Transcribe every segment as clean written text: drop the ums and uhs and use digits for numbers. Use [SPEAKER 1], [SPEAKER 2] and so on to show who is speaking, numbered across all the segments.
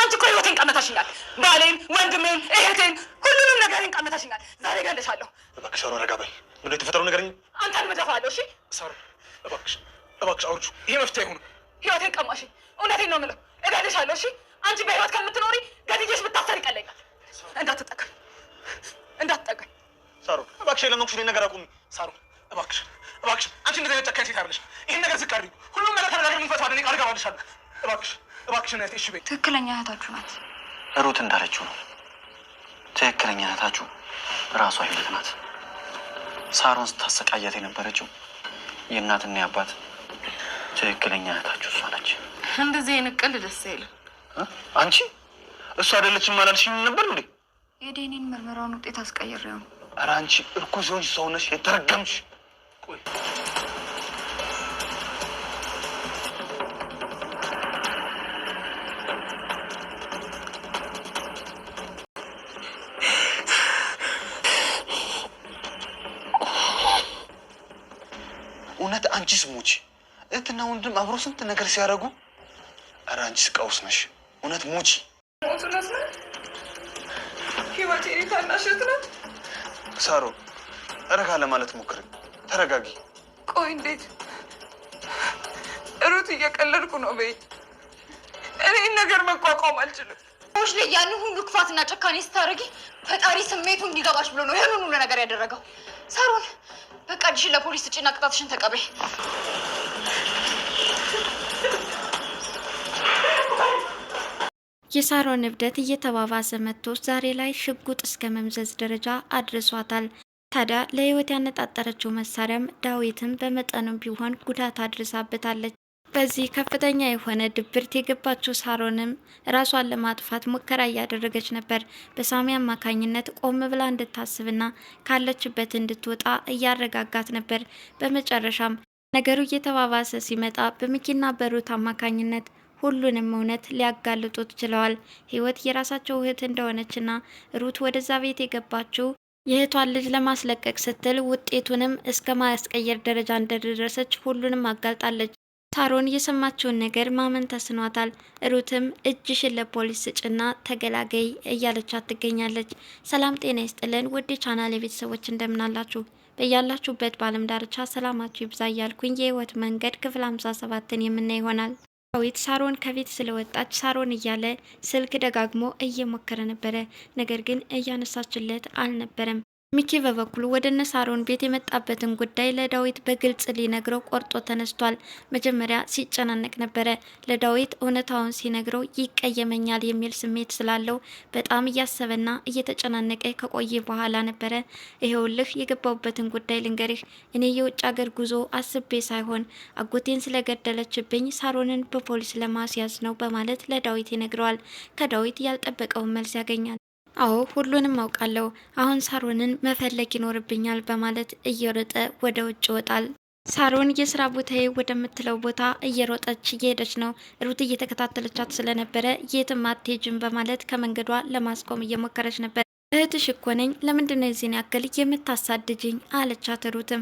[SPEAKER 1] አንቺ እኮ ህይወቴን ቀመተሽኛል። ባሌን፣ ወንድሜን፣ እህቴን፣ ሁሉንም ነገሬን ቀመተሽኛል። ዛሬ እገልሻለሁ።
[SPEAKER 2] እባክሽ ሳሮን ረጋ በይ። ምንድን ነው የተፈጠረው ንገረኝ።
[SPEAKER 1] አንተን እደፋለሁ። እሺ
[SPEAKER 2] ሳሮን እባክሽ አውርጁ። ይሄ መፍትሄ አይሆንም።
[SPEAKER 1] ህይወቴን ቀማሽኝ። እውነቴን ነው የምለው። እገልሻለሁ። እሺ አንቺ በህይወት ከምትኖሪ ገድዬሽ ብታሰር ይቀለኛል። እንዳትጠቀኝ
[SPEAKER 2] ሳሮን እባክሽ። የለመንኩሽ ነገር አቁሚ ሳሮን እባክሽ። አንቺ እንደዚህ አይነት ጨካኝ ሴት አይደለሽ። ይሄን ነገር ዝቅ አድርጊው። ሁሉም ነገር ተነጋግረን እንፈታዋለን። ቃል እገባልሻለሁ። እባክሽ ነው እሺ በይ።
[SPEAKER 1] ትክክለኛ እህታችሁ ናት።
[SPEAKER 3] ሩት እንዳለችው ነው። ትክክለኛ እህታችሁ ራሷ ህይወት ናት። ሳሮን ስታሰቃያት የነበረችው የእናትና የአባት ትክክለኛ እህታችሁ እሷ ነች።
[SPEAKER 1] እንደዚህ አይነት ቀልድ ደስ አይልም።
[SPEAKER 2] አንቺ እሱ አይደለችም አላልሽኝም ነበር እንዴ?
[SPEAKER 1] የዴኒን ምርመራውን ውጤት አስቀይሬው።
[SPEAKER 2] ኧረ አንቺ እርኩስ ሆንሽ ሰው ነሽ፣ የተረገምሽ። ቆይ እውነት አንቺስ ሙች እህትና ወንድም አብሮ ስንት ነገር ሲያደርጉ፣ ኧረ አንቺስ ቀውስ ነሽ። እውነት ሙች
[SPEAKER 1] ህይወቴ ታናሽ እህት ናት።
[SPEAKER 2] ሳሮ ረጋ ለማለት ሞክሪ፣ ተረጋጊ።
[SPEAKER 1] ቆይ እንዴት ሩት እየቀለድኩ ነው በይ። እኔን ነገር መቋቋም አልችልም። ሽ ላይ ያንን ሁሉ ክፋትና ጨካኔ ስታደርጊ ፈጣሪ ስሜቱ እንዲገባሽ ብሎ ነው ይህንን ሁሉ ነገር ያደረገው። ሳሮን በቃ እጅሽን ለፖሊስ ስጪና ቅጣትሽን ተቀበይ።
[SPEAKER 4] የሳሮን እብደት እየተባባሰ መጥቶ ዛሬ ላይ ሽጉጥ እስከ መምዘዝ ደረጃ አድርሷታል። ታዲያ ለህይወት ያነጣጠረችው መሳሪያም ዳዊትን በመጠኑም ቢሆን ጉዳት አድርሳበታለች። በዚህ ከፍተኛ የሆነ ድብርት የገባችው ሳሮንም ራሷን ለማጥፋት ሙከራ እያደረገች ነበር። በሳሚ አማካኝነት ቆም ብላ እንድታስብና ካለችበት እንድትወጣ እያረጋጋት ነበር። በመጨረሻም ነገሩ እየተባባሰ ሲመጣ በሚኪና በሩት አማካኝነት ሁሉንም እውነት ሊያጋልጡት ችለዋል። ህይወት የራሳቸው እህት እንደሆነችና ሩት ወደዛ ቤት የገባችው የእህቷን ልጅ ለማስለቀቅ ስትል ውጤቱንም እስከ ማስቀየር ደረጃ እንደደረሰች ሁሉንም አጋልጣለች። ሳሮን የሰማችውን ነገር ማመን ተስኗታል። ሩትም እጅሽን ለፖሊስ ስጭና ተገላገይ እያለቻት ትገኛለች። ሰላም ጤና ይስጥልን ውድ ቻናል የቤተሰቦች እንደምናላችሁ በያላችሁበት በዓለም ዳርቻ ሰላማችሁ ይብዛ እያልኩኝ የህይወት መንገድ ክፍል 57ን የምናይ ይሆናል። ዳዊት ሳሮን ከቤት ስለወጣች ሳሮን እያለ ስልክ ደጋግሞ እየሞከረ ነበረ። ነገር ግን እያነሳችለት አልነበረም። ሚኪ በበኩሉ ወደ እነ ሳሮን ቤት የመጣበትን ጉዳይ ለዳዊት በግልጽ ሊነግረው ቆርጦ ተነስቷል። መጀመሪያ ሲጨናነቅ ነበረ። ለዳዊት እውነታውን ሲነግረው ይቀየመኛል የሚል ስሜት ስላለው በጣም እያሰበና እየተጨናነቀ ከቆየ በኋላ ነበረ ይሄውልህ የገባውበትን ጉዳይ ልንገርህ፣ እኔ የውጭ ሀገር ጉዞ አስቤ ሳይሆን አጎቴን ስለገደለችብኝ ሳሮንን በፖሊስ ለማስያዝ ነው በማለት ለዳዊት ይነግረዋል። ከዳዊት ያልጠበቀውን መልስ ያገኛል። አዎ ሁሉንም አውቃለሁ፣ አሁን ሳሮንን መፈለግ ይኖርብኛል በማለት እየሮጠ ወደ ውጭ ይወጣል። ሳሮን የስራ ቦታዬ ወደምትለው ቦታ እየሮጠች እየሄደች ነው። ሩት እየተከታተለቻት ስለነበረ የትም አትሄጂም በማለት ከመንገዷ ለማስቆም እየሞከረች ነበር። እህትሽ እኮ ነኝ፣ ለምንድነው የዚህን ያክል የምታሳድጅኝ አለቻት። ሩትም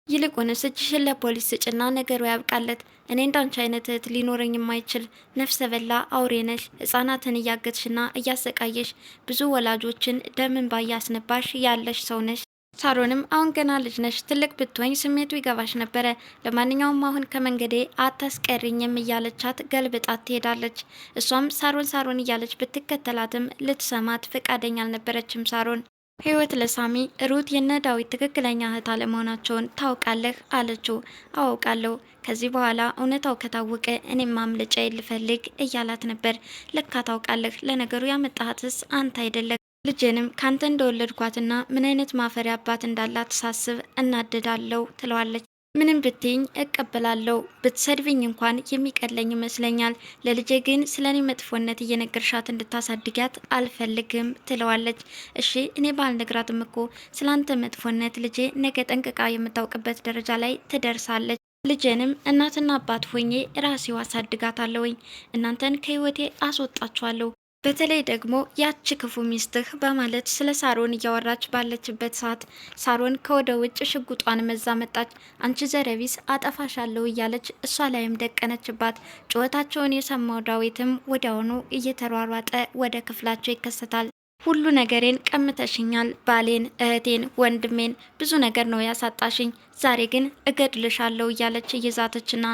[SPEAKER 4] ይልቁንስ እጅሽን ለፖሊስ ስጭና ነገሩ ያብቃለት። እኔ እንዳንቺ አይነት እህት ሊኖረኝ የማይችል ነፍሰ በላ አውሬ ነሽ። ህጻናትን እያገትሽና እያሰቃየሽ ብዙ ወላጆችን ደም እንባ እያስነባሽ ያለሽ ሰው ነሽ። ሳሮንም አሁን ገና ልጅ ነሽ፣ ትልቅ ብትወኝ ስሜቱ ይገባሽ ነበረ። ለማንኛውም አሁን ከመንገዴ አታስቀሪኝም እያለቻት ገልብጣት ትሄዳለች። እሷም ሳሮን እያለች ብትከተላትም ልትሰማት ፈቃደኛ አልነበረችም። ሳሮን ህይወት ለሳሚ ሩት የነ ዳዊት ትክክለኛ እህት አለመሆናቸውን ታውቃለህ አለችው። አውቃለሁ፣ ከዚህ በኋላ እውነታው ከታወቀ እኔም ማምለጫ ልፈልግ እያላት ነበር። ለካ ታውቃለህ፣ ለነገሩ ያመጣሃትስ አንተ አይደለህ። ልጄንም ካንተ እንደወለድኳትና ምን አይነት ማፈሪያ አባት እንዳላት ሳስብ እናደዳለሁ ትለዋለች። ምንም ብትይኝ እቀበላለሁ፣ ብትሰድብኝ እንኳን የሚቀለኝ ይመስለኛል። ለልጄ ግን ስለኔ መጥፎነት እየነገርሻት እንድታሳድጊያት አልፈልግም ትለዋለች። እሺ እኔ ባልነግራትም እኮ ስላንተ መጥፎነት ልጄ ነገ ጠንቅቃ የምታውቅበት ደረጃ ላይ ትደርሳለች። ልጄንም እናትና አባት ሆኜ ራሴው አሳድጋታለሁኝ። እናንተን ከህይወቴ አስወጣችኋለሁ። በተለይ ደግሞ ያቺ ክፉ ሚስትህ በማለት ስለ ሳሮን እያወራች ባለችበት ሰዓት ሳሮን ከወደ ውጭ ሽጉጧን መዛ መጣች። አንቺ ዘረቢስ አጠፋሻለሁ እያለች እሷ ላይም ደቀነችባት። ጩኸታቸውን የሰማው ዳዊትም ወዲያውኑ እየተሯሯጠ ወደ ክፍላቸው ይከሰታል። ሁሉ ነገሬን ቀምተሽኛል፣ ባሌን፣ እህቴን፣ ወንድሜን ብዙ ነገር ነው ያሳጣሽኝ። ዛሬ ግን እገድልሻለሁ እያለች እየዛተችና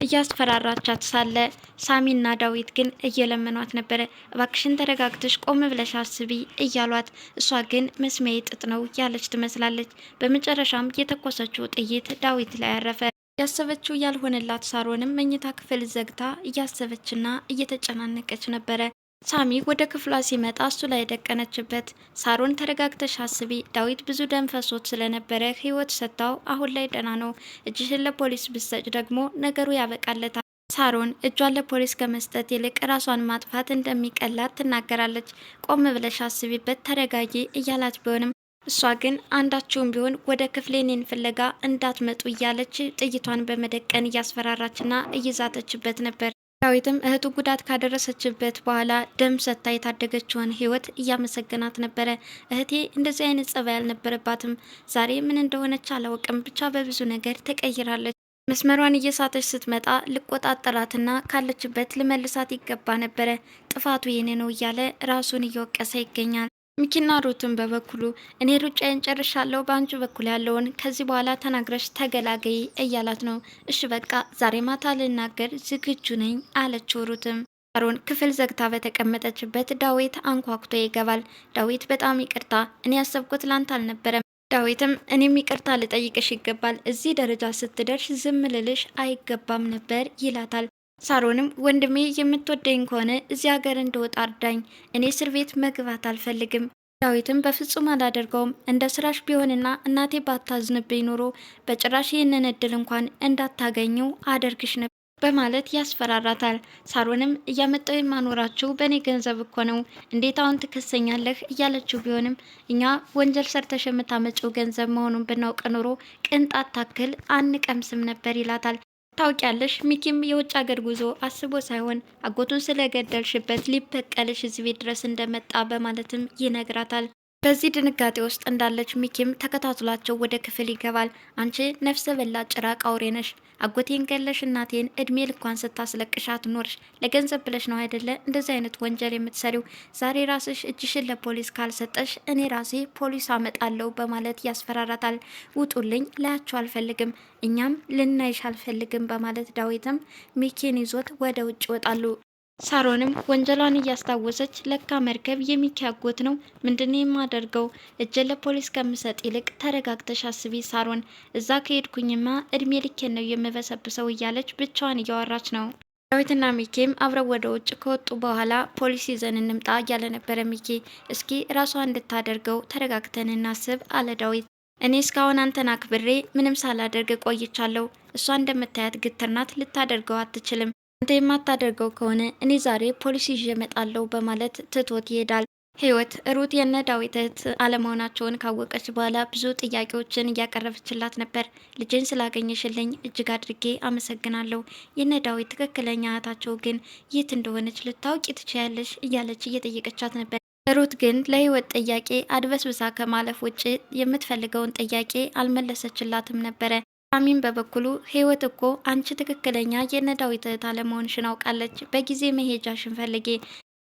[SPEAKER 4] እያስፈራራቻት ሳለ ሳሚና ዳዊት ግን እየለመኗት ነበረ። እባክሽን ተረጋግተሽ ቆም ብለሽ አስቢ እያሏት፣ እሷ ግን መስሚያ ጥጥ ነው ያለች ትመስላለች። በመጨረሻም የተኮሰችው ጥይት ዳዊት ላይ ያረፈ። ያሰበችው ያልሆነላት ሳሮንም መኝታ ክፍል ዘግታ እያሰበችና እየተጨናነቀች ነበረ። ሳሚ ወደ ክፍሏ ሲመጣ እሱ ላይ ደቀነችበት። ሳሮን ተረጋግተሽ አስቢ፣ ዳዊት ብዙ ደም ፈሶት ስለነበረ ህይወት ሰጥታው አሁን ላይ ደህና ነው። እጅሽን ለፖሊስ ብትሰጭ ደግሞ ነገሩ ያበቃለታል። ሳሮን እጇን ለፖሊስ ከመስጠት ይልቅ ራሷን ማጥፋት እንደሚቀላት ትናገራለች። ቆም ብለሽ አስቢበት፣ ተረጋጊ እያላት ቢሆንም እሷ ግን አንዳችሁም ቢሆን ወደ ክፍሌ እኔን ፍለጋ እንዳትመጡ እያለች ጥይቷን በመደቀን እያስፈራራችና እየዛተችበት ነበር። ዳዊትም እህቱ ጉዳት ካደረሰችበት በኋላ ደም ሰጥታ የታደገችውን ህይወት እያመሰገናት ነበረ። እህቴ እንደዚህ አይነት ጸባይ አልነበረባትም፣ ዛሬ ምን እንደሆነች አላውቅም፣ ብቻ በብዙ ነገር ተቀይራለች። መስመሯን እየሳተች ስትመጣ ልቆጣጠራትና ካለችበት ልመልሳት ይገባ ነበረ፣ ጥፋቱ የኔ ነው እያለ ራሱን እየወቀሰ ይገኛል። ሚኪና ሩትን በበኩሉ እኔ ሩጫዬን ጨርሻለሁ፣ በአንቺ በኩል ያለውን ከዚህ በኋላ ተናግረሽ ተገላገይ እያላት ነው። እሺ በቃ ዛሬ ማታ ልናገር ዝግጁ ነኝ አለችው። ሩትም ሳሮን ክፍል ዘግታ በተቀመጠችበት ዳዊት አንኳኩቶ ይገባል። ዳዊት በጣም ይቅርታ፣ እኔ ያሰብኩት ላንተ አልነበረም። ዳዊትም እኔም ይቅርታ ልጠይቅሽ ይገባል፣ እዚህ ደረጃ ስትደርሽ ዝም ልልሽ አይገባም ነበር ይላታል። ሳሮንም ወንድሜ የምትወደኝ ከሆነ እዚህ ሀገር እንደወጣ እርዳኝ፣ እኔ እስር ቤት መግባት አልፈልግም። ዳዊትም በፍጹም አላደርገውም፣ እንደ ስራሽ ቢሆንና እናቴ ባታዝንብኝ ኖሮ በጭራሽ ይህንን እድል እንኳን እንዳታገኘው አደርግሽ ነበር በማለት ያስፈራራታል። ሳሮንም እያመጣው የማኖራችሁ በእኔ ገንዘብ እኮ ነው፣ እንዴት አሁን ትከሰኛለህ እያለችው ቢሆንም እኛ ወንጀል ሰርተሽ የምታመጪው ገንዘብ መሆኑን ብናውቅ ኖሮ ቅንጣት ታክል አንቀምስም ነበር ይላታል። ታውቂያለሽ ሚኪም የውጭ ሀገር ጉዞ አስቦ ሳይሆን አጎቱን ስለገደልሽበት ሊበቀልሽ እዚህ ቤት ድረስ እንደመጣ በማለትም ይነግራታል። በዚህ ድንጋጤ ውስጥ እንዳለች ሚኪም ተከታትሏቸው ወደ ክፍል ይገባል። አንቺ ነፍሰ በላ ጭራቅ አውሬ ነሽ፣ አጎቴን ገለሽ እናቴን እድሜ ልኳን ስታስለቅሻት ኖርሽ፣ ለገንዘብ ብለሽ ነው አይደለ እንደዚህ አይነት ወንጀል የምትሰሪው? ዛሬ ራስሽ እጅሽን ለፖሊስ ካልሰጠሽ እኔ ራሴ ፖሊስ አመጣለሁ በማለት ያስፈራራታል። ውጡልኝ፣ ላያቸው አልፈልግም፣ እኛም ልናይሽ አልፈልግም በማለት ዳዊትም ሚኪን ይዞት ወደ ውጭ ይወጣሉ። ሳሮንም ወንጀሏን እያስታወሰች ለካ መርከብ የሚኪ አጎት ነው፣ ምንድን የማደርገው? እጄን ለፖሊስ ከምሰጥ ይልቅ ተረጋግተሽ አስቢ ሳሮን፣ እዛ ከሄድኩኝማ እድሜ ልኬን ነው የምበሰብሰው እያለች ብቻዋን እያወራች ነው። ዳዊትና ሚኪም አብረው ወደ ውጭ ከወጡ በኋላ ፖሊስ ይዘን እንምጣ እያለ ነበረ ሚኪ። እስኪ ራሷ እንድታደርገው ተረጋግተን እናስብ አለ ዳዊት። እኔ እስካሁን አንተን አክብሬ ምንም ሳላደርግ ቆይቻለሁ፣ እሷ እንደምታያት ግትር ናት፣ ልታደርገው አትችልም። አንተ የማታደርገው ከሆነ እኔ ዛሬ ፖሊስ ይዤ እመጣለሁ በማለት ትቶት ይሄዳል። ህይወት ሩት የነ ዳዊት እህት አለመሆናቸውን ካወቀች በኋላ ብዙ ጥያቄዎችን እያቀረበችላት ነበር። ልጄን ስላገኘሽልኝ እጅግ አድርጌ አመሰግናለሁ፣ የነ ዳዊት ትክክለኛ እህታቸው ግን የት እንደሆነች ልታውቂ ትችያለሽ እያለች እየጠየቀቻት ነበር። ሩት ግን ለህይወት ጥያቄ አድበስብሳ ከማለፍ ውጭ የምትፈልገውን ጥያቄ አልመለሰችላትም ነበረ። ሳሚም በበኩሉ ህይወት እኮ አንቺ ትክክለኛ የነ ዳዊት እህት አለመሆንሽን አውቃለች፣ በጊዜ መሄጃሽን ፈልጌ፣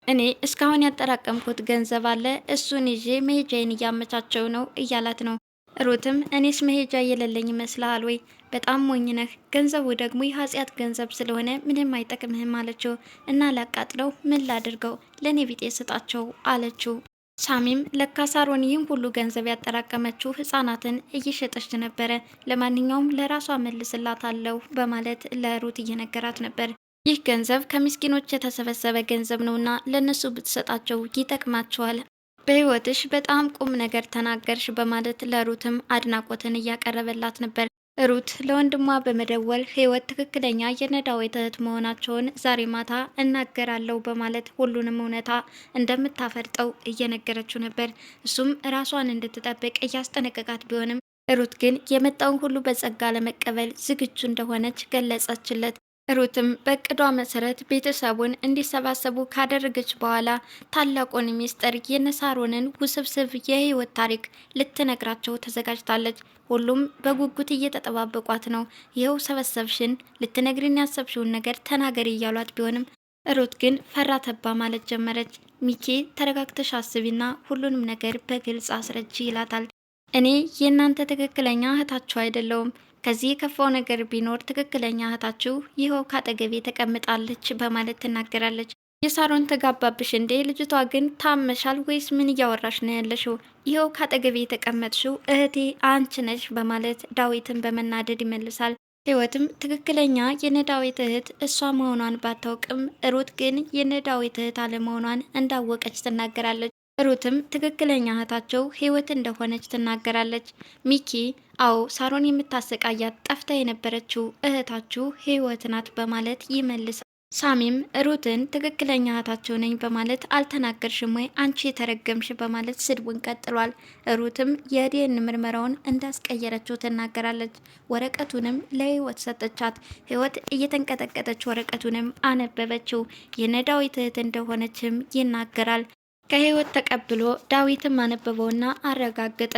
[SPEAKER 4] እኔ እስካሁን ያጠራቀምኩት ገንዘብ አለ፣ እሱን ይዤ መሄጃዬን እያመቻቸው ነው እያላት ነው። ሩትም እኔስ መሄጃ የሌለኝ ይመስልሃል ወይ? በጣም ሞኝ ነህ፣ ገንዘቡ ደግሞ የኃጢአት ገንዘብ ስለሆነ ምንም አይጠቅምህም አለችው። እና ላቃጥለው ምን ላድርገው? ለእኔ ቢጤ ስጣቸው አለችው። ሳሚም ለካ ሳሮን ይህን ሁሉ ገንዘብ ያጠራቀመችው ህጻናትን እየሸጠች ነበረ፣ ለማንኛውም ለራሷ መልስላታለሁ በማለት ለሩት እየነገራት ነበር። ይህ ገንዘብ ከምስኪኖች የተሰበሰበ ገንዘብ ነውና ለነሱ ብትሰጣቸው ይጠቅማቸዋል፣ በህይወትሽ በጣም ቁም ነገር ተናገርሽ በማለት ለሩትም አድናቆትን እያቀረበላት ነበር። ሩት ለወንድሟ በመደወል ህይወት ትክክለኛ የነ ዳዊት እህት መሆናቸውን ዛሬ ማታ እናገራለሁ በማለት ሁሉንም እውነታ እንደምታፈርጠው እየነገረችው ነበር። እሱም ራሷን እንድትጠብቅ እያስጠነቀቃት ቢሆንም ሩት ግን የመጣውን ሁሉ በጸጋ ለመቀበል ዝግጁ እንደሆነች ገለጸችለት። ሩትም በእቅዷ መሰረት ቤተሰቡን እንዲሰባሰቡ ካደረገች በኋላ ታላቁን ሚስጥር የነሳሮንን ውስብስብ የህይወት ታሪክ ልትነግራቸው ተዘጋጅታለች። ሁሉም በጉጉት እየተጠባበቋት ነው። ይኸው ሰበሰብሽን፣ ልትነግሪን ያሰብሽውን ነገር ተናገሪ እያሏት ቢሆንም ሩት ግን ፈራ ተባ ማለት ጀመረች። ሚኪ ተረጋግተሽ አስቢና ሁሉንም ነገር በግልጽ አስረጅ ይላታል። እኔ የእናንተ ትክክለኛ እህታችሁ አይደለውም። ከዚህ የከፋው ነገር ቢኖር ትክክለኛ እህታችሁ ይኸው ካጠገቤ ተቀምጣለች በማለት ትናገራለች። የሳሮን ተጋባብሽ እንዴ? ልጅቷ ግን ታመሻል ወይስ ምን እያወራሽ ነው ያለሽው? ይኸው ካጠገቤ የተቀመጥሽው እህቴ አንቺ ነሽ በማለት ዳዊትን በመናደድ ይመልሳል። ህይወትም ትክክለኛ የነዳዊት እህት እሷ መሆኗን ባታውቅም ሩት ግን የነዳዊት እህት አለመሆኗን እንዳወቀች ትናገራለች። ሩትም ትክክለኛ እህታቸው ህይወት እንደሆነች ትናገራለች። ሚኪ አዎ ሳሮን የምታሰቃያት ጠፍታ የነበረችው እህታችሁ ህይወት ናት በማለት ይመልሳል። ሳሚም ሩትን ትክክለኛ እህታቸው ነኝ በማለት አልተናገርሽም ወይ አንቺ የተረገምሽ በማለት ስድቡን ቀጥሏል። ሩትም የዲኤንኤ ምርመራውን እንዳስቀየረችው ትናገራለች። ወረቀቱንም ለህይወት ሰጠቻት። ህይወት እየተንቀጠቀጠች ወረቀቱንም አነበበችው። የነዳዊት እህት እንደሆነችም ይናገራል። ከህይወት ተቀብሎ ዳዊትም አነበበውና አረጋገጠ።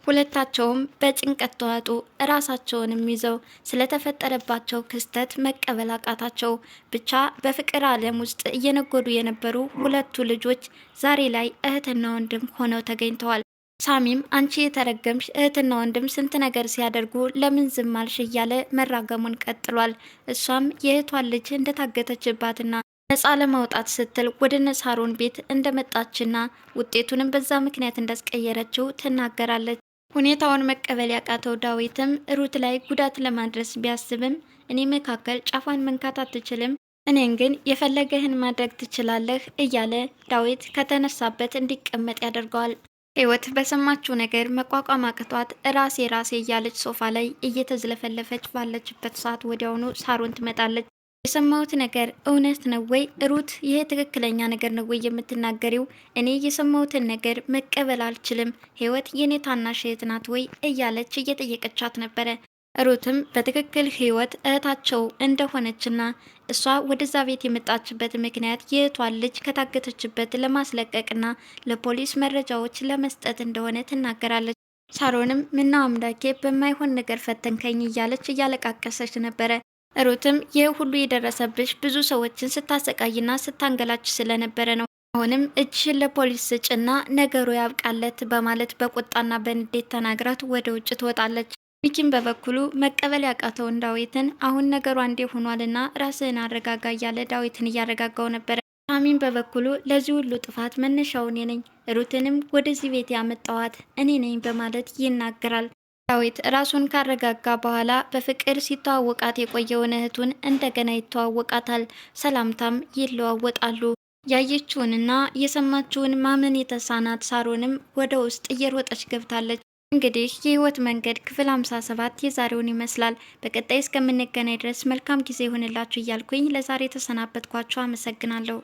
[SPEAKER 4] ሁለታቸውም በጭንቀት ተዋጡ። ራሳቸውንም ይዘው ስለተፈጠረባቸው ክስተት መቀበል አቃታቸው። ብቻ በፍቅር ዓለም ውስጥ እየነጎዱ የነበሩ ሁለቱ ልጆች ዛሬ ላይ እህትና ወንድም ሆነው ተገኝተዋል። ሳሚም አንቺ የተረገምሽ እህትና ወንድም ስንት ነገር ሲያደርጉ ለምን ዝም አልሽ እያለ መራገሙን ቀጥሏል። እሷም የእህቷን ልጅ እንደታገተችባትና ነፃ ለማውጣት ስትል ወደ ነሳሮን ቤት እንደመጣችና ውጤቱንም በዛ ምክንያት እንዳስቀየረችው ትናገራለች። ሁኔታውን መቀበል ያቃተው ዳዊትም ሩት ላይ ጉዳት ለማድረስ ቢያስብም እኔ መካከል ጫፏን መንካት አትችልም፣ እኔን ግን የፈለገህን ማድረግ ትችላለህ እያለ ዳዊት ከተነሳበት እንዲቀመጥ ያደርገዋል። ህይወት በሰማችው ነገር መቋቋም አቅቷት ራሴ እያለች ሶፋ ላይ እየተዝለፈለፈች ባለችበት ሰዓት ወዲያውኑ ሳሮን ትመጣለች። የሰማሁት ነገር እውነት ነው ወይ ሩት? ይሄ ትክክለኛ ነገር ነው ወይ የምትናገሪው? እኔ የሰማሁትን ነገር መቀበል አልችልም። ህይወት የኔ ታናሽ እህት ናት ወይ እያለች እየጠየቀቻት ነበረ። ሩትም በትክክል ህይወት እህታቸው እንደሆነችና እሷ ወደዛ ቤት የመጣችበት ምክንያት የእህቷን ልጅ ከታገተችበት ለማስለቀቅና ለፖሊስ መረጃዎች ለመስጠት እንደሆነ ትናገራለች። ሳሮንም ምነው አምላኬ በማይሆን ነገር ፈተንከኝ እያለች እያለቃቀሰች ነበረ። ሩትም ይህ ሁሉ የደረሰብሽ ብዙ ሰዎችን ስታሰቃይና ስታንገላች ስለነበረ ነው። አሁንም እጅሽን ለፖሊስ ስጭና ነገሩ ያብቃለት በማለት በቁጣና በንዴት ተናግራት ወደ ውጭ ትወጣለች። ሚኪም በበኩሉ መቀበል ያቃተውን ዳዊትን አሁን ነገሩ አንዴ ሆኗልና ራስህን አረጋጋ እያለ ዳዊትን እያረጋጋው ነበረ። ሳሚም በበኩሉ ለዚህ ሁሉ ጥፋት መነሻው እኔ ነኝ፣ ሩትንም ወደዚህ ቤት ያመጣዋት እኔ ነኝ በማለት ይናገራል። ዳዊት ራሱን ካረጋጋ በኋላ በፍቅር ሲተዋወቃት የቆየውን እህቱን እንደገና ይተዋወቃታል። ሰላምታም ይለዋወጣሉ። ያየችውንና የሰማችውን ማመን የተሳናት ሳሮንም ወደ ውስጥ እየሮጠች ገብታለች። እንግዲህ የህይወት መንገድ ክፍል 57 የዛሬውን ይመስላል። በቀጣይ እስከምንገናኝ ድረስ መልካም ጊዜ ይሆንላችሁ እያልኩኝ ለዛሬ ተሰናበትኳችሁ። አመሰግናለሁ።